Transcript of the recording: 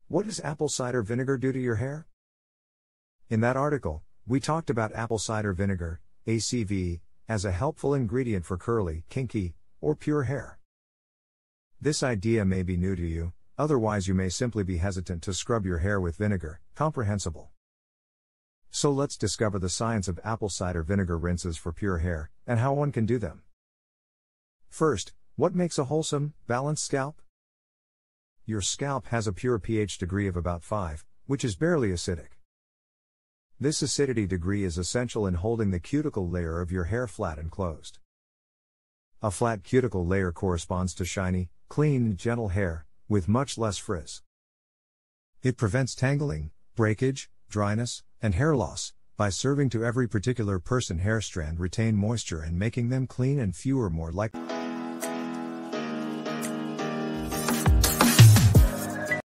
What does apple cider vinegar do to your hair? In that article, we talked about apple cider vinegar, ACV, as a helpful ingredient for curly, kinky, or pure hair. This idea may be new to you, otherwise you may simply be hesitant to scrub your hair with vinegar, comprehensible. So let's discover the science of apple cider vinegar rinses for pure hair, and how one can do them. First, what makes a wholesome, balanced scalp? Your scalp has a pure pH degree of about 5, which is barely acidic. This acidity degree is essential in holding the cuticle layer of your hair flat and closed. A flat cuticle layer corresponds to shiny, clean, gentle hair, with much less frizz. It prevents tangling, breakage, dryness, and hair loss, by serving to every particular person hair strand retain moisture and making them clean and fewer more likely